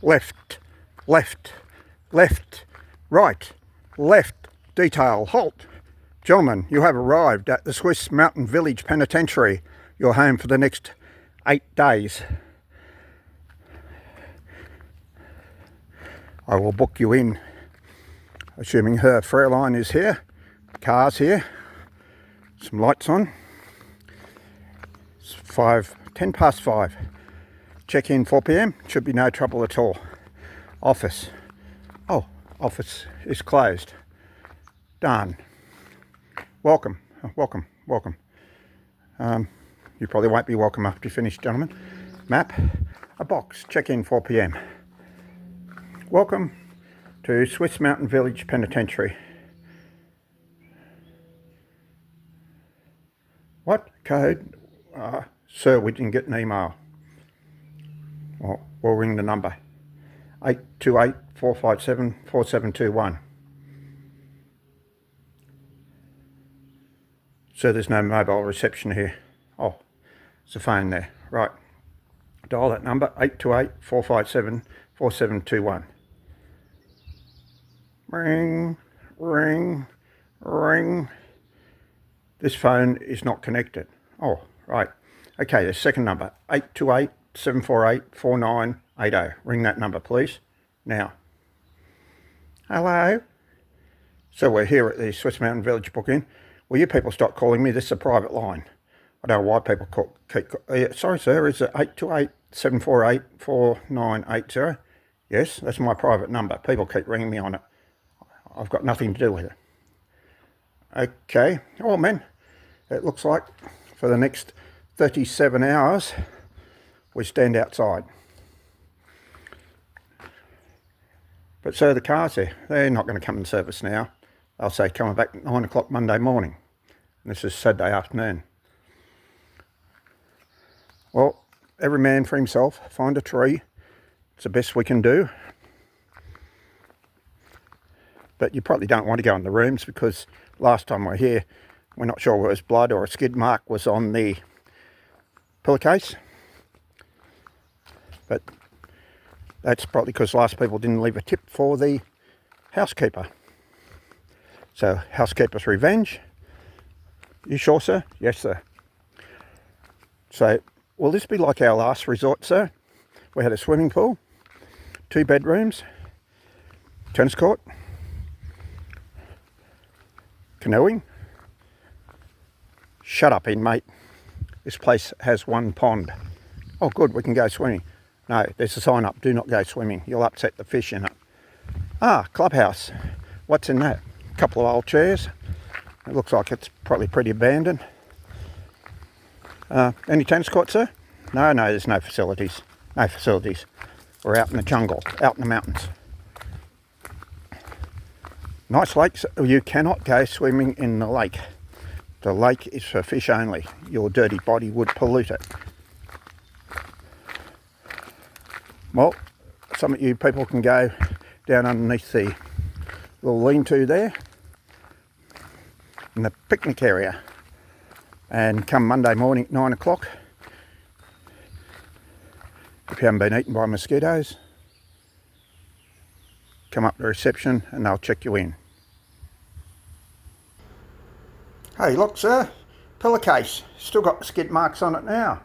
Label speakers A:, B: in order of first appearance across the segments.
A: left, left, left, right, left, detail, halt. Gentlemen, you have arrived at the Swiss Mountain Village Penitentiary, your home for the next 8 days. I will book you in, assuming her Fraulein is here, car's here, some lights on. It's 10 past 5. Check in 4 p.m, should be no trouble at all. Office. Oh, office is closed. Darn. Welcome, welcome, welcome. You probably won't be welcome after you finish, gentlemen. Map, a box, check in 4 p.m. Welcome to Swiss Mountain Village Penitentiary. What code? Sir, we didn't get an email. Well, we'll ring the number. 828-457-4721. So there's no mobile reception here. Oh, it's a phone there. Right. Dial that number, 828-457-4721. Ring, ring, ring. This phone is not connected. Oh, right. Okay, the second number, 828-748-4980. Ring that number, please. Now. Hello? So we're here at the Swiss Mountain Village booking. Will you people stop calling me? This is a private line. I don't know why people keep... sorry, sir, is it 828-748-4980? Yes, that's my private number. People keep ringing me on it. I've got nothing to do with it. Okay. Oh, man. It looks like for the next 37 hours, we stand outside. But sir, the car's there. They're not going to come and service now. They'll say coming back at 9 o'clock Monday morning. And this is Saturday afternoon. Well, every man for himself. Find a tree. It's the best we can do. But you probably don't want to go in the rooms because last time we were here, we're not sure whether it was blood or a skid mark was on the pillowcase. But that's probably because last people didn't leave a tip for the housekeeper. So, housekeeper's revenge. You sure, sir? Yes, sir. So, will this be like our last resort, sir? We had a swimming pool, 2 bedrooms, tennis court, canoeing. Shut up, inmate. This place has 1 pond. Oh, good, we can go swimming. No, there's a sign up, do not go swimming. You'll upset the fish in it. Ah, clubhouse. What's in that? A couple of old chairs. It looks like it's probably pretty abandoned. Any tennis court, sir? No, there's no facilities. No facilities. We're out in the jungle, out in the mountains. Nice lakes. You cannot go swimming in the lake. The lake is for fish only. Your dirty body would pollute it. Well, some of you people can go down underneath the little lean-to there in the picnic area. And come Monday morning at 9 o'clock, if you haven't been eaten by mosquitoes, come up to reception and they'll check you in. Hey, look, sir, pillowcase. Still got the skid marks on it now.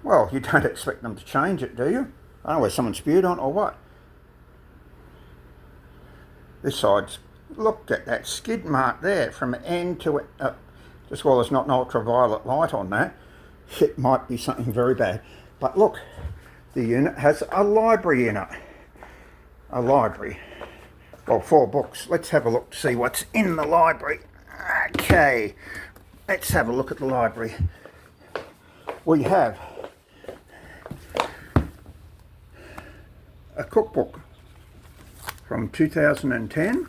A: Well, you don't expect them to change it, do you? I don't know where someone spewed on it or what. This side's... Look at that skid mark there from end to it. Just while there's not an ultraviolet light on that, it might be something very bad. But look, the unit has a library in it. A library. Well, 4 books. Let's have a look to see what's in the library. Okay, let's have a look at the library. We have a cookbook from 2010.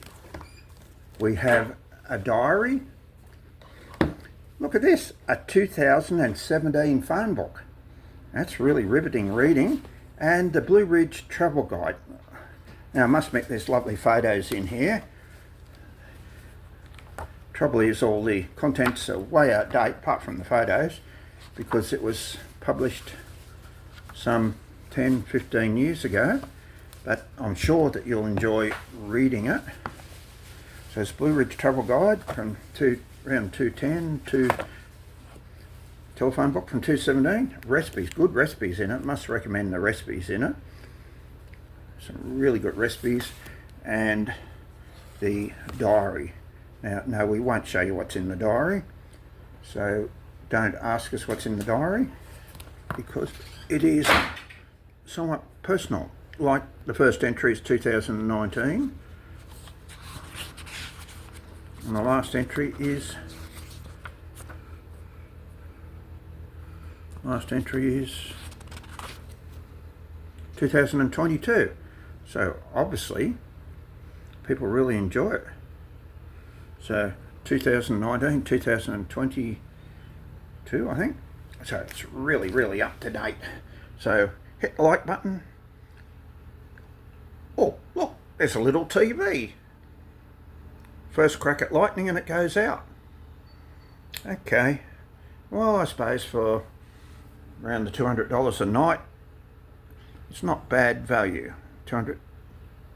A: We have a diary. Look at this, a 2017 phone book. That's really riveting reading. And the Blue Ridge Travel Guide. Now I must admit there's lovely photos in here. Trouble is all the contents are way out of date apart from the photos because it was published some 10, 15 years ago, but I'm sure that you'll enjoy reading it. So it's Blue Ridge Travel Guide from around 210 to telephone book from 217. Recipes, good recipes in it. Must recommend the recipes in it. Some really good recipes. And the diary. Now, no, we won't show you what's in the diary. So don't ask us what's in the diary, because it is somewhat personal. Like the first entry is 2019. And the last entry is 2022. So obviously people really enjoy it. So 2019, 2022, I think. So it's really, really up to date. So hit the like button. Oh, look, there's a little TV. First crack at lightning and it goes out. Okay. Well, I suppose for around the $200 a night, it's not bad value. 200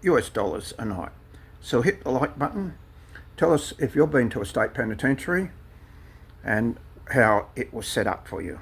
A: US dollars a night. So hit the like button. Tell us if you've been to a state penitentiary and how it was set up for you.